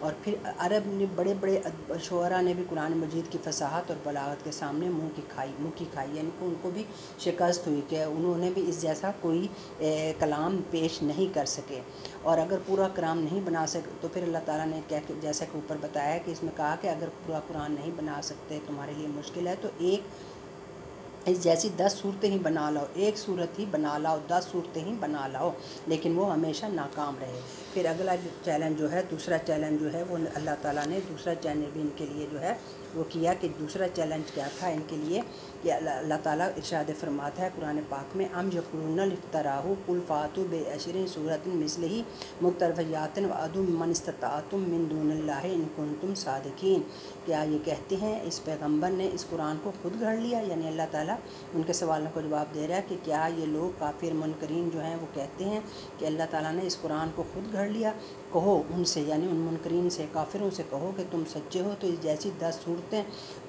اور پھر عرب نے بڑے بڑے شعراء نے بھی قرآن مجید کی فصاحت اور بلاغت کے سامنے منہ کی کھائی، یعنی کہ ان کو بھی شکست ہوئی کہ انہوں نے بھی اس جیسا کوئی کلام پیش نہیں کر سکے، اور اگر پورا کلام نہیں بنا سکے تو پھر اللہ تعالیٰ نے کیا، جیسا کہ اوپر بتایا کہ اس میں کہا کہ اگر پورا قرآن نہیں بنا سکتے، تمہارے لیے مشکل ہے، تو اس جیسی 10 صورتیں ہی بنا لاؤ، ایک صورت ہی بنا لاؤ، 10 صورتیں ہی بنا لاؤ، لیکن وہ ہمیشہ ناکام رہے۔ پھر اگلا چیلنج جو ہے، دوسرا چیلنج جو ہے، وہ اللہ تعالیٰ نے دوسرا چیلنج بھی ان کے لیے جو ہے وہ کیا، کہ دوسرا چیلنج کیا تھا ان کے لیے، کہ اللہ تعالیٰ ارشاد فرماتا ہے قرآن پاک میں، ام یقولون افتراہ قل فاتوا بعشر سورۃ مثلہ مقترفیات وادعوا من استطعتم من دون اللہ ان کنتم صادقین۔ کیا یہ کہتے ہیں اس پیغمبر نے اس قرآن کو خود گھڑ لیا؟ یعنی اللہ تعالیٰ ان کے سوالوں کو جواب دے رہا ہے کہ کیا یہ لوگ کافر منکرین جو ہیں وہ کہتے ہیں کہ اللہ تعالیٰ نے اس قرآن کو خود گھڑ لیا؟ کہو ان سے، یعنی ان منکرین سے، کافروں سے کہو کہ تم سچے ہو تو اس جیسی 10 صورتیں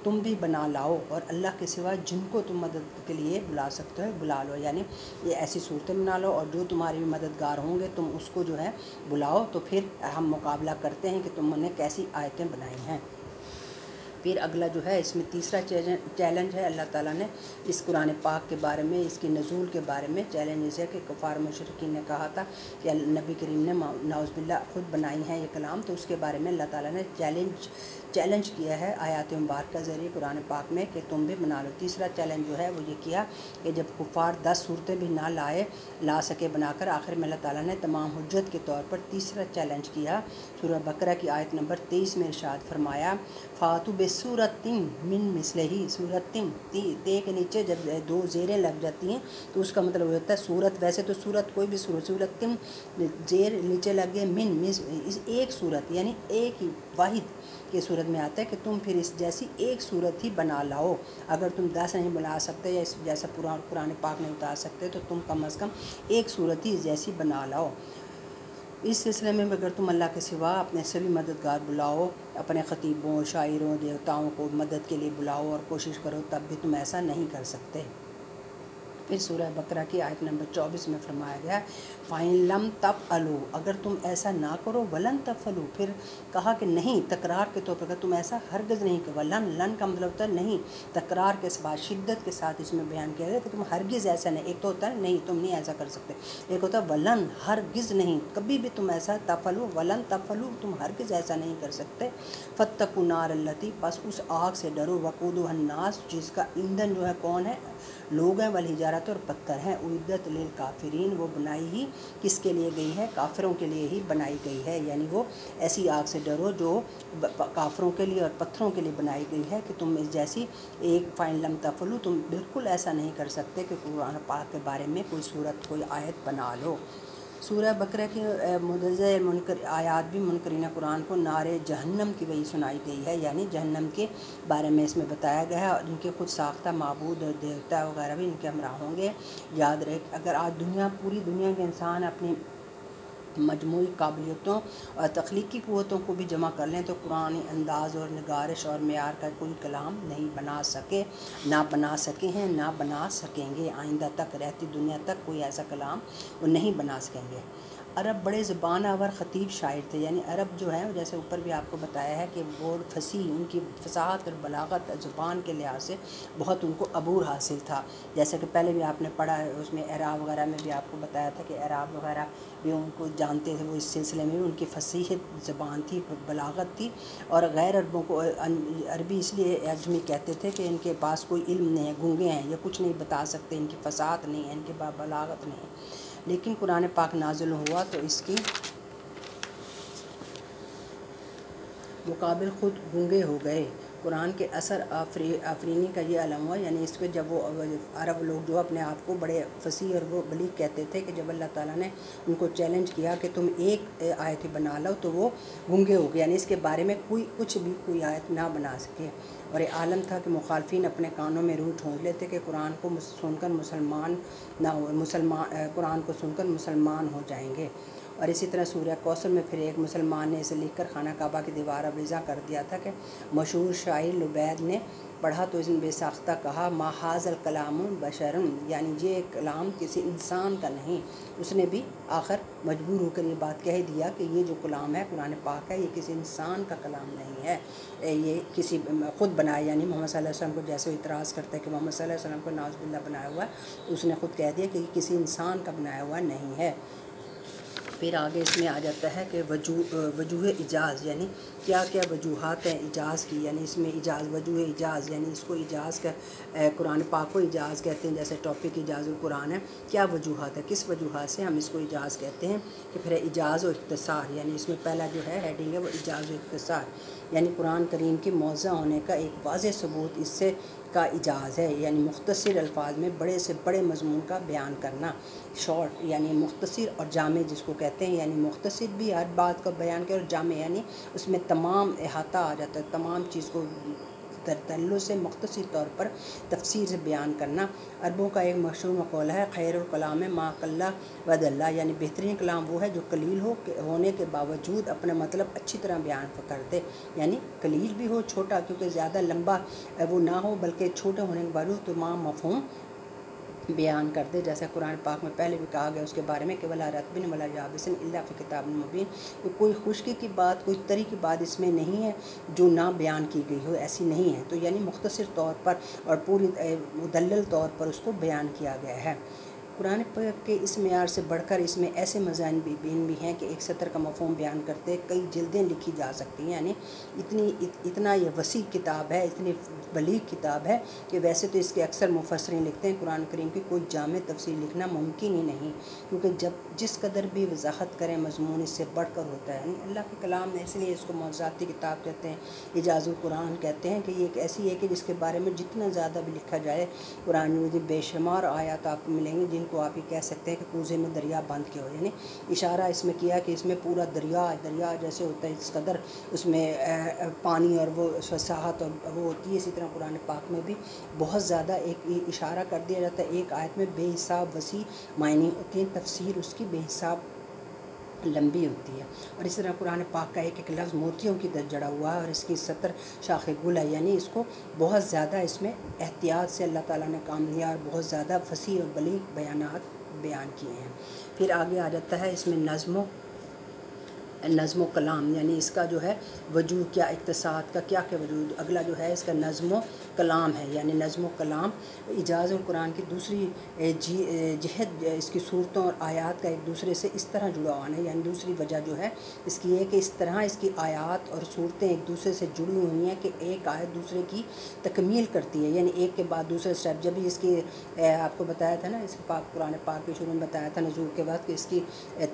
تم بھی بنا لاؤ، اور اللہ کے سوا جن کو تم مدد کے لیے بلا سکتے ہو بلا لو، یعنی یہ ایسی صورتیں بنا لو، اور جو تمہارے بھی مددگار ہوں گے تم اس کو جو ہے بلاؤ، تو پھر ہم مقابلہ کرتے ہیں کہ تم نے کیسی آیتیں بنائی ہیں۔ پھر اگلا جو ہے اس میں تیسرا چیلنج ہے، اللہ تعالیٰ نے اس قرآن پاک کے بارے میں، اس کی نزول کے بارے میں چیلنج ہے کہ کفار مشرکین نے کہا تھا کہ نبی کریم نے نعوذ باللہ خود بنائی ہیں یہ کلام، تو اس کے بارے میں اللہ تعالیٰ نے چیلنج کیا ہے آیات مبارکہ کے ذریعے قرآن پاک میں کہ تم بھی بنا لو۔ تیسرا چیلنج جو ہے وہ یہ کیا کہ جب کفار 10 صورتیں بھی نہ لا سکے بنا کر، آخر میں اللہ تعالیٰ نے تمام حجت کے طور پر تیسرا چیلنج کیا۔ سورہ بقرہ کی آیت نمبر 23 میں ارشاد فرمایا، فاتوا بسورۃ من مثلہ، سورۃ تے کے نیچے جب 2 زیریں لگ جاتی ہیں تو اس کا مطلب ہوتا ہے سورت، ویسے تو سورت کوئی بھی سورت زیر نیچے لگ گئے، ایک سورت، یعنی ایک ہی واحد کی صورت میں آتا ہے کہ تم پھر اس جیسی ایک صورت ہی بنا لاؤ۔ اگر تم 10 نہیں بنا سکتے یا اس جیسا قرآن پاک نہیں اتار سکتے تو تم کم از کم ایک صورت ہی جیسی بنا لاؤ۔ اس سلسلے میں اگر تم اللہ کے سوا اپنے سبھی مددگار بلاؤ، اپنے خطیبوں، شاعروں، دیوتاؤں کو مدد کے لیے بلاؤ اور کوشش کرو، تب بھی تم ایسا نہیں کر سکتے۔ پھر سورہ بقرہ کی آیت نمبر 24 میں فرمایا گیا، فَإِن لَمْ تَفْعَلُوا، اگر تم ایسا نہ کرو، وَلَن تَفْعَلُوا، پھر کہا کہ نہیں، تکرار کے طور پر، اگر تم ایسا ہرگز نہیں کرو، لن کا مطلب ہوتا ہے نہیں، تکرار کے بعد شدت کے ساتھ اس میں بیان کیا گیا کہ تم ہرگز ایسا نہیں، ایک تو ہوتا ہے نہیں تم نہیں ایسا کر سکتے، ایک ہوتا ہے ولن، ہرگز نہیں، کبھی بھی تم ایسا، تفعلوا ولن تفعلوا، تم ہرگز ایسا نہیں کر سکتے، فاتقوا النار التی، بس اس آگ سے ڈرو، وقودها الناس، جس کا ایندھن جو ہے کون ہے، لوگ ہیں، والحجارۃ، اور پتھر ہیں، اعدت للکافرین، وہ بنائی ہی کس کے لیے گئی ہے، کافروں کے لیے ہی بنائی گئی ہے، یعنی وہ ایسی آگ سے ڈرو جو کافروں کے لیے اور پتھروں کے لیے بنائی گئی ہے، کہ تم اس جیسی ایک فَإِن لَمْ تَفْعَلُوا، تم بالکل ایسا نہیں کر سکتے کہ قرآن پاک کے بارے میں کوئی صورت، کوئی آیت بنا لو۔ سورہ بقرہ کی مندرجہ آیات بھی منکرین قرآن کو نار جہنم کی وہی سنائی گئی ہے، یعنی جہنم کے بارے میں اس میں بتایا گیا ہے، اور ان کے خود ساختہ معبود اور دیوتا وغیرہ بھی ان کے ہمراہ ہوں گے۔ یاد رہے اگر آج پوری دنیا کے انسان اپنی مجموعی قابلیتوں اور تخلیقی قوتوں کو بھی جمع کر لیں تو قرآنی انداز اور نگارش اور معیار کا کوئی کلام نہیں بنا سکے، نہ بنا سکے ہیں، نہ بنا سکیں گے، آئندہ تک رہتی دنیا تک کوئی ایسا کلام وہ نہیں بنا سکیں گے۔ عرب بڑے زبان آور خطیب شاعر تھے، یعنی عرب جو ہے جیسے اوپر بھی آپ کو بتایا ہے کہ وہ فصیح، ان کی فصاحت اور بلاغت زبان کے لحاظ سے بہت ان کو عبور حاصل تھا، جیسے کہ پہلے بھی آپ نے پڑھا ہے، اس میں اعراب وغیرہ میں بھی آپ کو بتایا تھا کہ اعراب وغیرہ بھی ان کو جانتے تھے، وہ اس سلسلے میں بھی ان کی فصیح زبان تھی، بلاغت تھی، اور غیر عربوں کو عربی اس لیے عجمی کہتے تھے کہ ان کے پاس کوئی علم نہیں ہے، گونگے ہیں، یہ کچھ نہیں بتا سکتے، ان کی فصاحت نہیں ہے، ان کے پاس بلاغت نہیں ہے۔ لیکن قرآن پاک نازل ہوا تو اس کی مقابل خود گونگے ہو گئے۔ قرآن کے اثر آفرینی کا یہ علم ہوا، یعنی اس پہ جب وہ عرب لوگ جو اپنے آپ کو بڑے فصیح اور وہ بلیغ کہتے تھے، کہ جب اللہ تعالیٰ نے ان کو چیلنج کیا کہ تم ایک آیت بنا لو تو وہ گونگے ہو گئے، یعنی اس کے بارے میں کوئی آیت نہ بنا سکے، اور یہ عالم تھا کہ مخالفین اپنے کانوں میں روح ٹھونس لیتے کہ قرآن کو سن کر قرآن کو سن کر مسلمان ہو جائیں گے۔ اور اسی طرح سورہ کوثر میں پھر ایک مسلمان نے اسے لکھ کر خانہ کعبہ کی دیوار ابریزہ کر دیا تھا کہ مشہور شاعر لبید نے پڑھا تو اس نے بے ساختہ کہا ما ھذا الکلام بشر، یعنی یہ کلام کسی انسان کا نہیں۔ اس نے بھی آخر مجبور ہو کر یہ بات کہہ دیا کہ یہ جو کلام ہے قرآن پاک ہے یہ کسی انسان کا کلام نہیں ہے، یہ کسی خود بنایا، یعنی محمد صلی اللہ علیہ وسلم کو جیسے اعتراض کرتا ہے کہ محمد صلی اللہ علیہ وسلم کو نعوذ باللہ بنایا ہوا ہے، اس نے خود کہہ دیا کہ یہ کسی انسان کا بنایا ہوا نہیں ہے۔ پھر آگے اس میں آ جاتا ہے کہ وجوہ اجاز، یعنی کیا کیا وجوہات ہیں اجاز کی، یعنی اس میں اجاز وجوہ اجاز، یعنی اس کو اجاز کا قرآن پاک کو اجاز کہتے ہیں، جیسے ٹاپک اجاز القرآن ہے، کیا وجوہات ہے، کس وجوہات سے ہم اس کو اجاز کہتے ہیں۔ کہ پھر اجاز و اختصار، یعنی اس میں پہلا جو ہے ہیڈنگ ہے وہ اجاز و اختصار، یعنی قرآن کریم کی موضوع ہونے کا ایک واضح ثبوت اس سے کا اجاز ہے، یعنی مختصر الفاظ میں بڑے سے بڑے مضمون کا بیان کرنا، شارٹ یعنی مختصر، اور جامع جس کو کہتے ہیں، یعنی مختصر بھی ہر بات کا بیان کرے، اور جامع یعنی اس میں تمام احاطہ آ جاتا ہے، تمام چیز کو تدلل سے مختصر طور پر تفسیر سے بیان کرنا۔ عربوں کا ایک مشہور مقولہ ہے خیر الکلام ما قل و دل، یعنی بہترین کلام وہ ہے جو قلیل ہونے کے باوجود اپنا مطلب اچھی طرح بیان کر دے، یعنی قلیل بھی ہو، چھوٹا، کیونکہ زیادہ لمبا وہ نہ ہو بلکہ چھوٹے ہونے کے باوجود تمام مفہوم بیان کر دے، جیسے قرآن پاک میں پہلے بھی کہا گیا اس کے بارے میں کہ ولا رطب ولا یابس الا فی کتاب مبین، کہ کوئی خشکی کی بات، کوئی تری کی بات اس میں نہیں ہے جو نہ بیان کی گئی ہو، ایسی نہیں ہے، تو یعنی مختصر طور پر اور پوری مدلل طور پر اس کو بیان کیا گیا ہے۔ قرآن پاک کے اس معیار سے بڑھ کر اس میں ایسے مضامین بھی ہیں کہ ایک سطر کا مفہوم بیان کرتے کئی جلدیں لکھی جا سکتی ہیں، یعنی اتنا یہ وسیع کتاب ہے، اتنی بلیغ کتاب ہے کہ ویسے تو اس کے اکثر مفسرین لکھتے ہیں قرآن کریم کی کوئی جامع تفسیر لکھنا ممکن ہی نہیں، کیونکہ جس قدر بھی وضاحت کریں مضمون اس سے بڑھ کر ہوتا ہے، یعنی اللہ کے کلام نے، اس لیے اس کو معجزاتی کتاب کہتے ہیں، اعجاز القرآن کہتے ہیں، کہ یہ ایک ایسی ہے کہ جس کے بارے میں جتنا زیادہ بھی لکھا جائے قرآن میں بے شمار آیات آپ کو ملیں گے جن کو آپ یہ کہہ سکتے ہیں کہ کوزے میں دریا بند کیا ہو، یعنی اشارہ اس میں کیا کہ اس میں پورا دریا جیسے ہوتا ہے اس قدر اس میں پانی اور وہ فصاحت اور وہ ہوتی ہے، اسی طرح قرآن پاک میں بھی بہت زیادہ ایک اشارہ کر دیا جاتا ہے، ایک آیت میں بے حساب وسیع معنی ہوتی ہیں، تفسیر اس کی بے حساب لمبی ہوتی ہے، اور اس طرح قرآن پاک کا ایک ایک لفظ موتیوں کی طرح جڑا ہوا ہے، اور اس کی سطر شاخ گل ہے، یعنی اس کو بہت زیادہ اس میں احتیاط سے اللہ تعالیٰ نے کام لیا اور بہت زیادہ فصیح اور بلیغ بیانات بیان کیے ہیں۔ پھر آگے آ جاتا ہے اس میں نظم و کلام، یعنی اس کا جو ہے وجوہ کیا، اقتصاد کا کیا وجود، اگلا جو ہے اس کا نظم و کلام ہے، یعنی نظم و کلام اعجاز القرآن کی دوسری جہت اس کی صورتوں اور آیات کا ایک دوسرے سے اس طرح جڑا ہوا ہے، یعنی دوسری وجہ جو ہے اس کی ہے کہ اس طرح اس کی آیات اور صورتیں ایک دوسرے سے جڑی ہوئی ہیں کہ ایک آیت دوسرے کی تکمیل کرتی ہے، یعنی ایک کے بعد دوسرے سٹیپ، جب بھی اس کی آپ کو بتایا تھا نا، اس پاک قرآن پاک کے شروع میں بتایا تھا نزول کے بعد کہ اس کی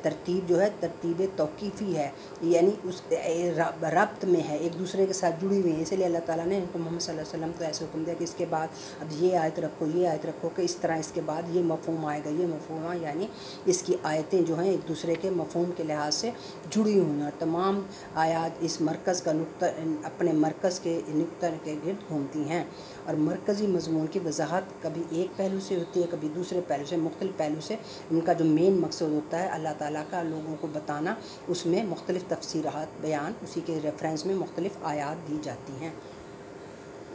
ترتیب جو ہے ترتیب توقیفی ہے، یعنی اس ربط میں ہے، ایک دوسرے کے ساتھ جڑی ہوئی ہیں، اسی لیے اللہ تعالیٰ نے ان کو محمد صلی اللہ علیہ وسلم کو ایسے حکم دیا کہ اس کے بعد اب یہ آیت رکھو کہ اس طرح اس کے بعد یہ مفہوم آئے گا، یہ مفہوم، یعنی اس کی آیتیں جو ہیں ایک دوسرے کے مفہوم کے لحاظ سے جڑی ہوئی ہیں، اور تمام آیات اس مرکز کا اپنے مرکز کے نقطہ کے گرد گھومتی ہیں، اور مرکزی مضمون کی وضاحت کبھی ایک پہلو سے ہوتی ہے، کبھی دوسرے پہلو سے، مختلف پہلو سے، ان کا جو مین مقصد ہوتا ہے اللہ تعالیٰ کا لوگوں کو بتانا، اس میں مختلف تفسیرات بیان، اسی کے ریفرنس میں مختلف آیات دی جاتی ہیں۔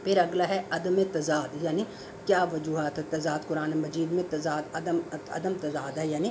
پھر اگلا ہے عدم تضاد، یعنی کیا وجوہات ہے تضاد، قرآن مجید میں تضاد عدم تضاد ہے، یعنی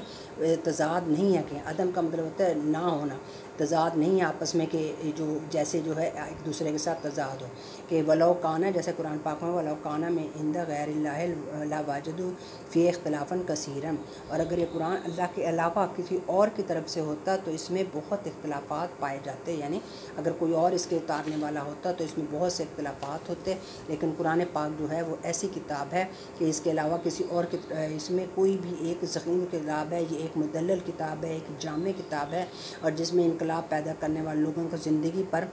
تضاد نہیں ہے، کہ عدم کا مطلب ہوتا ہے نہ ہونا، تضاد نہیں ہے آپس میں کہ جو جیسے جو ہے ایک دوسرے کے ساتھ تضاد ہو، کہ ولو کانا، جیسے قرآن پاک میں ولو کانا میں عند غیر اللہ لواجدوا فی اختلافا کثیرا، اور اگر یہ قرآن اللہ کے علاوہ کسی اور کی طرف سے ہوتا تو اس میں بہت اختلافات پائے جاتے، یعنی اگر کوئی اور اس کے اتارنے والا ہوتا تو اس میں بہت سے اختلافات ہوتے، لیکن قرآن پاک جو ہے وہ ایسی کتاب ہے کہ اس کے علاوہ کسی اور اس میں کوئی بھی ایک ضخیم کتاب ہے، یہ ایک مدلل کتاب ہے، ایک جامع کتاب ہے، اور جس میں انقلاب پیدا کرنے والے لوگوں کو زندگی پر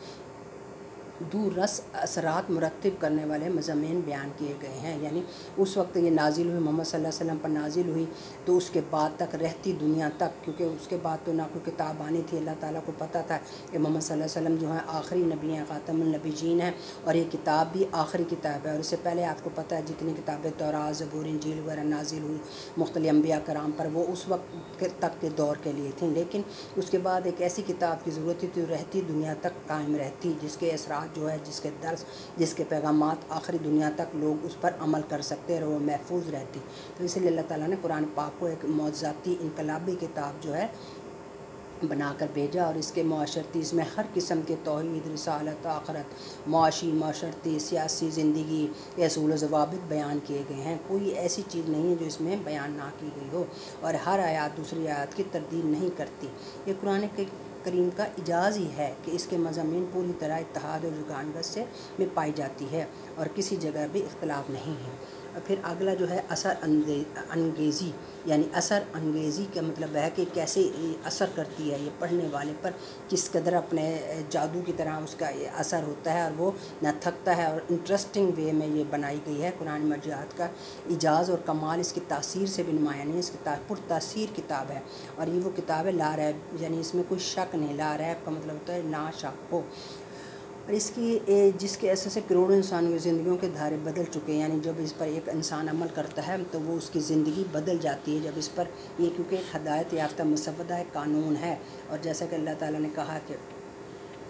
دور رس اثرات مرتب کرنے والے مضامین بیان کیے گئے ہیں، یعنی اس وقت یہ نازل ہوئی، محمد صلی اللہ علیہ وسلم پر نازل ہوئی، تو اس کے بعد تک رہتی دنیا تک، کیونکہ اس کے بعد تو نہ کوئی کتاب آنی تھی، اللہ تعالیٰ کو پتہ تھا کہ محمد صلی اللہ علیہ وسلم جو ہیں آخری نبی ہیں، خاتم النبیین ہیں، اور یہ کتاب بھی آخری کتاب ہے، اور اس سے پہلے آپ کو پتہ ہے جتنی کتابیں تورات، زبور، انجیل وغیرہ نازل ہوئی مختلف انبیاء کرام پر، وہ اس وقت تک کے دور کے لیے تھیں، لیکن اس کے بعد ایک ایسی کتاب کی ضرورت تھی جو رہتی دنیا تک قائم رہتی، جس کے اثرات بات جو ہے جس کے درس جس کے پیغامات آخری دنیا تک لوگ اس پر عمل کر سکتے اور وہ محفوظ رہتی. تو اسی لیے اللہ تعالیٰ نے قرآن پاک کو ایک معجزاتی انقلابی کتاب جو ہے بنا کر بھیجا، اور اس کے معاشرتی اس میں ہر قسم کے توحید، رسالت، آخرت، معاشی، معاشرتی، سیاسی زندگی کے اصول و ضوابط بیان کیے گئے ہیں. کوئی ایسی چیز نہیں ہے جو اس میں بیان نہ کی گئی ہو، اور ہر آیات دوسری آیات کی تردید نہیں کرتی. یہ قرآن کریم کا اعجاز ہی ہے کہ اس کے مضامین پوری طرح اتحاد اور یگانگت سے میں پائی جاتی ہے اور کسی جگہ بھی اختلاف نہیں ہے. اور پھر اگلا جو ہے اثر انگیزی، یعنی اثر انگیزی کا مطلب ہے کہ کیسے اثر کرتی ہے یہ پڑھنے والے پر، کس قدر اپنے جادو کی طرح اس کا یہ اثر ہوتا ہے اور وہ نہ تھکتا ہے، اور انٹرسٹنگ وے میں یہ بنائی گئی ہے. قرآن مجید کا اعجاز اور کمال اس کی تاثیر سے بھی نمایاں نہیں. اس کی پر تاثیر کتاب ہے، اور یہ وہ کتاب ہے لا ریب، یعنی اس میں کوئی شک نہیں. لا ریب کا مطلب ہوتا ہے نا شک ہو، اور اس کی جس کے ایسے سے کروڑوں انسانوں کی زندگیوں کے دھارے بدل چکے ہیں. یعنی جب اس پر ایک انسان عمل کرتا ہے تو وہ اس کی زندگی بدل جاتی ہے جب اس پر یہ، کیونکہ ایک ہدایت یافتہ مسودہ قانون ہے. اور جیسا کہ اللہ تعالیٰ نے کہا کہ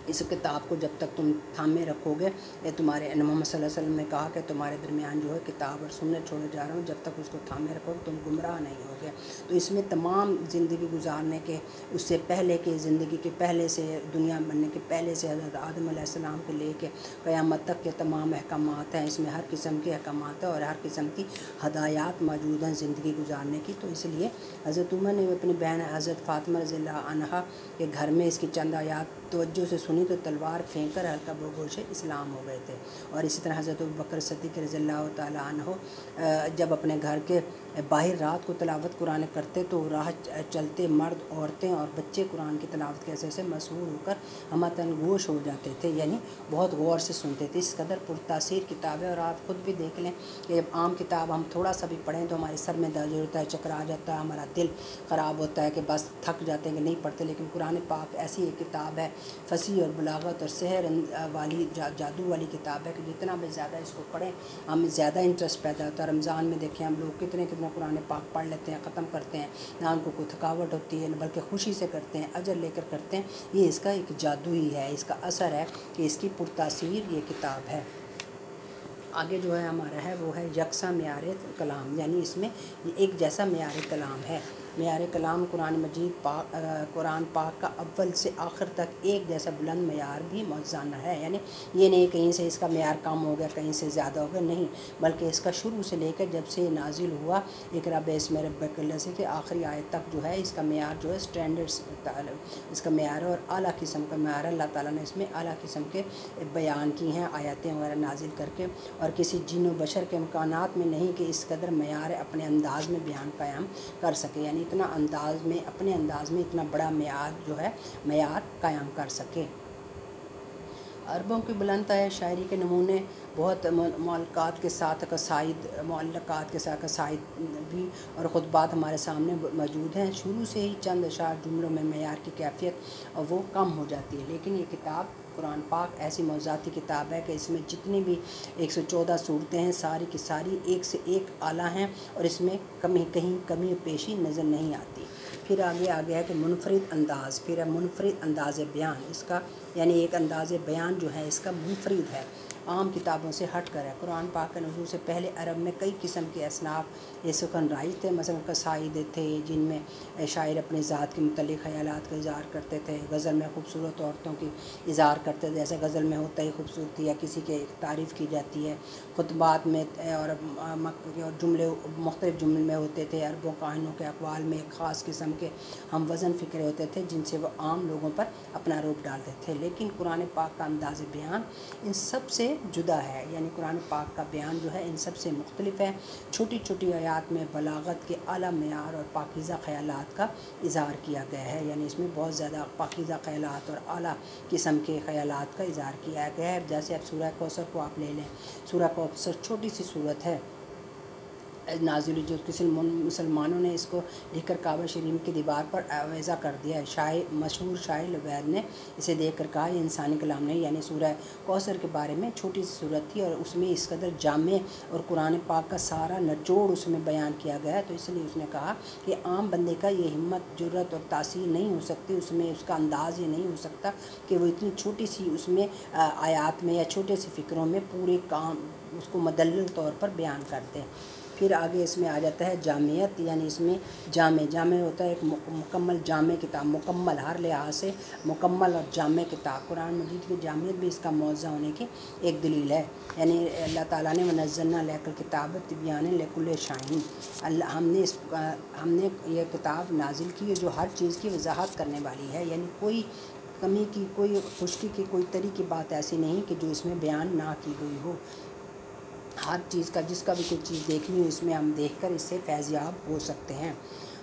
اس کتاب کو جب تک تم تھامے رکھو گے، یہ تمہارے محمد صلی اللہ علیہ وسلم نے کہا کہ تمہارے درمیان جو ہے کتاب اور سنت چھوڑے جا رہا ہوں، جب تک اس کو تھامے رکھو گے تم گمراہ نہیں ہوگے. تو اس میں تمام زندگی گزارنے کے اس سے پہلے کے زندگی کے پہلے سے، دنیا بننے کے پہلے سے حضرت آدم علیہ السلام کے لے کے قیامت تک کے تمام احکامات ہیں. اس میں ہر قسم کے احکامات ہیں اور ہر قسم کی ہدایات موجود ہیں زندگی گزارنے کی. تو اس لیے حضرت عمر نے اپنی بہن حضرت فاطمہ رضی اللہ عنہا کے گھر میں اس کی چند آیات توجہ سے سنی تو تلوار پھینک کر ہلکا بگوش اسلام ہو گئے تھے. اور اسی طرح حضرت ابوبکر صدیق رضی اللہ تعالیٰ عنہ جب اپنے گھر کے باہر رات کو تلاوت قرآن کرتے تو راہ چلتے مرد، عورتیں اور بچے قرآن کی تلاوت کے اثر سے مسحور ہو کر ہمتن گوش ہو جاتے تھے، یعنی بہت غور سے سنتے تھے. اس قدر پرتاثیر کتاب ہے. اور آپ خود بھی دیکھ لیں کہ جب عام کتاب ہم تھوڑا سا بھی پڑھیں تو ہمارے سر میں درد ہوتا ہے، چکرا جاتا ہے، ہمارا دل خراب ہوتا ہے کہ بس تھک جاتے ہیں کہ نہیں پڑھتے. لیکن قرآن پاک ایسی ایک کتاب ہے، فصیح اور بلاغت اور سحر والی جادو والی کتاب ہے کہ جتنا بھی زیادہ اس کو پڑھیں ہمیں زیادہ انٹرسٹ پیدا ہوتا ہے. رمضان میں دیکھیں ہم لوگ کتنے قرآن پاک پڑھ لیتے ہیں، ختم کرتے ہیں، نہ ان کو کوئی تھکاوٹ ہوتی ہے بلکہ خوشی سے کرتے ہیں، اجر لے کر کرتے ہیں. یہ اس کا ایک جادو ہی ہے، اس کا اثر ہے کہ اس کی پرتاثیر یہ کتاب ہے. آگے جو ہے ہمارا ہے وہ ہے یکساں معیار کلام، یعنی اس میں ایک جیسا معیار کلام ہے. معیار کلام قرآن پاک کا اول سے آخر تک ایک جیسا بلند معیار بھی موجزانہ ہے. یعنی یہ نہیں کہیں سے اس کا معیار کم ہو گیا، کہیں سے زیادہ ہو گیا، نہیں، بلکہ اس کا شروع سے لے کر جب سے نازل ہوا اقرأ باسم ربک الذی کے آخری آیت تک جو ہے اس کا معیار جو ہے اسٹینڈرڈس اس کا معیار ہے، اور اعلیٰ قسم کا معیار ہے. اللہ تعالیٰ نے اس میں اعلیٰ قسم کے بیان کی ہیں آیاتیں وغیرہ نازل کر کے، اور کسی جن و بشر کے امکانات میں نہیں کہ اس قدر معیار اپنے انداز میں بیان قائم کر سکے. یعنی اتنا انداز میں اپنے انداز میں اتنا بڑا معیار جو ہے معیار قائم کر سکے. عربوں کی بلند شاعری کے نمونے بہت معلقات کے ساتھ قصائد بھی اور خطبات ہمارے سامنے موجود ہیں. شروع سے ہی چند اشعار جملوں میں معیار کی کیفیت اور وہ کم ہو جاتی ہے. لیکن یہ کتاب قرآن پاک ایسی موضوعاتی کتاب ہے کہ اس میں جتنی بھی 114 صورتیں ہیں ساری کی ساری ایک سے ایک اعلیٰ ہیں، اور اس میں کہیں کمی پیشی نظر نہیں آتی. پھر آگے ہے کہ منفرد انداز، پھر ہے منفرد انداز بیان. اس کا یعنی ایک انداز بیان جو ہے اس کا منفرد ہے، عام کتابوں سے ہٹ کر ہے. قرآن پاک کے نزول سے پہلے عرب میں کئی قسم کے اصناف یہ سخنرائی تھے. مثلا قصائد تھے جن میں شاعر اپنے ذات کے متعلق خیالات کا اظہار کرتے تھے. غزل میں خوبصورت عورتوں کی اظہار کرتے تھے، جیسے غزل میں ہوتا ہی خوبصورتی یا کسی کی تعریف کی جاتی ہے. خطبات میں اور جملے مختلف جملے میں ہوتے تھے. عربوں کاہنوں کے اقوال میں ایک خاص قسم کے ہم وزن فکرے ہوتے تھے جن سے وہ عام لوگوں پر اپنا روپ ڈالتے تھے. لیکن قرآن پاک کا انداز بیان ان سب سے جدا ہے. یعنی قرآن پاک کا بیان جو ہے ان سب سے مختلف ہے. چھوٹی چھوٹی آیات میں بلاغت کے اعلیٰ معیار اور پاکیزہ خیالات کا اظہار کیا گیا ہے. یعنی اس میں بہت زیادہ پاکیزہ خیالات اور اعلیٰ قسم کے خیالات کا اظہار کیا گیا ہے. جیسے اب سورہ کوثر کو آپ لے لیں. سورہ کوثر چھوٹی سی صورت ہے نازل جو کسی مسلمانوں نے اس کو لکھ کر کعبہ شریف کی دیوار پر وضع کر دیا ہے۔ مشہور شاعر لبید نے اسے دیکھ کر کہا یہ انسانی کلام نہیں، یعنی سورہ کوثر کے بارے میں چھوٹی سی صورت تھی اور اس میں اس قدر جامع اور قرآن پاک کا سارا نچوڑ اس میں بیان کیا گیا ہے، تو اس لیے اس نے کہا کہ عام بندے کا یہ ہمت، جرت اور تاثیر نہیں ہو سکتی، اس میں اس کا انداز یہ نہیں ہو سکتا کہ وہ اتنی چھوٹی سی اس میں آیات میں یا چھوٹے سی فکروں میں پورے کام اس کو مدلل طور پر بیان کرتے ہیں۔ پھر آگے اس میں آ جاتا ہے جامعیت، یعنی اس میں جامع ہوتا ہے ایک مکمل جامع کتاب، مکمل ہر لحاظ سے مکمل اور جامع کتاب۔ قرآن مجید کی جامعیت بھی اس کا موضوع ہونے کی ایک دلیل ہے، یعنی اللہ تعالیٰ نے ونزلنا علیک الکتاب تبیانا لکل شیء، ہم نے یہ کتاب نازل کی ہے جو ہر چیز کی وضاحت کرنے والی ہے، یعنی کوئی کمی کی، کوئی خشکی کی، کوئی طری کی بات ایسی نہیں کہ جو اس میں بیان نہ کی گئی ہو۔ ہر چیز کا، جس کا بھی کوئی چیز دیکھنی ہو اس میں ہم دیکھ کر اس سے فیض یاب ہو سکتے ہیں۔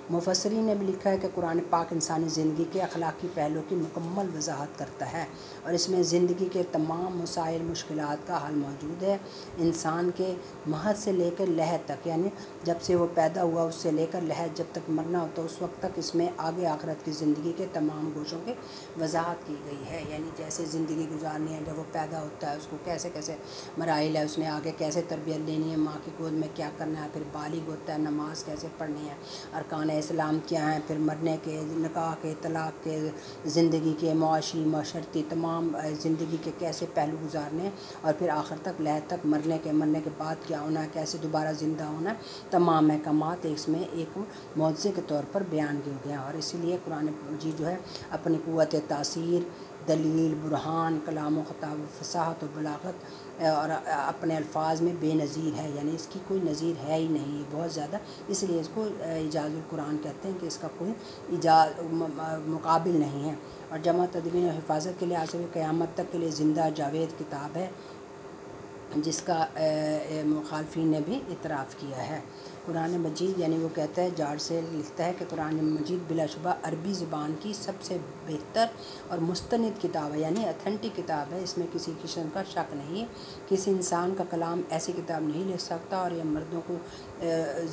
مفسرین نے بھی لکھا ہے کہ قرآن پاک انسانی زندگی کے اخلاقی پہلو کی مکمل وضاحت کرتا ہے اور اس میں زندگی کے تمام مسائل، مشکلات کا حل موجود ہے۔ انسان کے مہد سے لے کر لحد تک، یعنی جب سے وہ پیدا ہوا اس سے لے کر لحد جب تک مرنا ہوتا ہے اس وقت تک اس میں آگے آخرت کی زندگی کے تمام گوشوں کی وضاحت کی گئی ہے، یعنی جیسے زندگی گزارنی ہے، جب وہ پیدا ہوتا ہے اس کو کیسے کیسے مراحل ہے، اس نے آگے کیسے تربیت لینی ہے، ماں کی گود میں کیا کرنا ہے، پھر بالغ ہوتا ہے نماز کیسے پڑھنی ہے، ارکان اسلام کیا ہیں، پھر مرنے کے، نکاح کے، طلاق کے، زندگی کے معاشی معاشرتی تمام زندگی کے کیسے پہلو گزارنے ہیں، اور پھر آخر تک لحد تک مرنے کے بعد کیا ہونا ہے، کیسے دوبارہ زندہ ہونا ہے، تمام احکامات اس میں ایک معجزے کے طور پر بیان کیے گئے ہیں۔ اور اسی لیے قرآن مجید جو ہے اپنی قوت تاثیر، دلیل، برہان، کلام و خطاب، فصاحت و بلاغت اور اپنے الفاظ میں بے نظیر ہے، یعنی اس کی کوئی نظیر ہے ہی نہیں، بہت زیادہ، اس لیے اس کو اعجاز القرآن کہتے ہیں کہ اس کا کوئی مقابل نہیں ہے۔ اور جمع تدوین و حفاظت کے لحاظ سے قیامت تک کے لیے زندہ جاوید کتاب ہے، جس کا مخالفین نے بھی اعتراف کیا ہے۔ قرآن مجید، یعنی وہ کہتا ہے، جارج سے لکھتا ہے کہ قرآن مجید بلا شبہ عربی زبان کی سب سے بہتر اور مستند کتاب ہے، یعنی اتھینٹک کتاب ہے، اس میں کسی قسم کا شک نہیں، کسی انسان کا کلام ایسی کتاب نہیں لکھ سکتا، اور یہ مردوں کو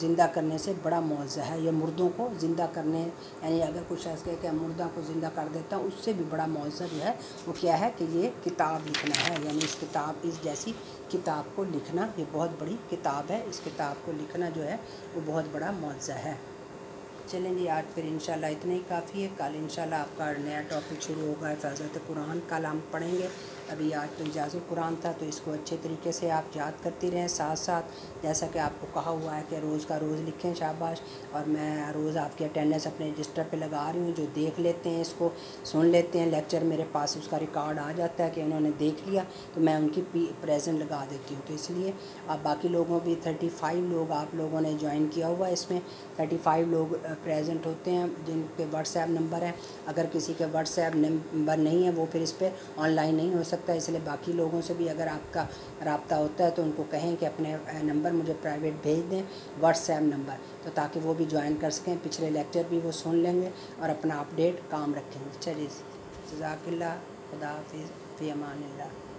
زندہ کرنے سے بڑا معجزہ ہے، یہ مردوں کو زندہ کرنے، یعنی اگر کچھ شخص کہے کہ مردہ کو زندہ کر دیتا ہوں، اس سے بھی بڑا معجزہ جو ہے وہ کیا ہے کہ یہ کتاب لکھنا ہے، یعنی اس جیسی کتاب کو لکھنا یہ بہت بڑی کتاب ہے، اس کتاب کو لکھنا جو ہے وہ بہت بڑا معجزہ ہے۔ چلیں جی، آج پھر انشاءاللہ اتنا ہی کافی ہے، کل انشاءاللہ آپ کا نیا ٹاپک شروع ہوگا حفاظت قرآن، کل ہم پڑھیں گے۔ ابھی آج تو اعجاز القرآن تھا، تو اس کو اچھے طریقے سے آپ یاد کرتی رہیں، ساتھ ساتھ جیسا کہ آپ کو کہا ہوا ہے کہ روز کا روز لکھیں، شاباش، اور میں روز آپ کی اٹینڈنس اپنے رجسٹر پہ لگا رہی ہوں، جو دیکھ لیتے ہیں اس کو سن لیتے ہیں لیکچر، میرے پاس اس کا ریکارڈ آ جاتا ہے کہ انہوں نے دیکھ لیا، تو میں ان کی پریزنٹ لگا دیتی ہوں، تو اس لیے آپ باقی لوگوں بھی 35 لوگ آپ لوگوں نے جوائن کیا ہوا ہے، اس میں 35 لوگ پریزنٹ ہوتے ہیں جن کے واٹس ایپ نمبر ہے، اگر کسی کے واٹس ایپ نمبر نہیں ہے وہ پھر اس پہ آن لائن نہیں ہو سکتا، اس لیے باقی لوگوں سے بھی اگر آپ کا رابطہ ہوتا ہے تو ان کو کہیں کہ اپنے نمبر مجھے پرائیویٹ بھیج دیں، واٹس ایپ نمبر، تو تاکہ وہ بھی جوائن کر سکیں، پچھلے لیکچر بھی وہ سن لیں گے اور اپنا اپڈیٹ کام رکھیں گے۔ چلیے، جزاک اللہ، خدا حافظ، فی امان اللہ۔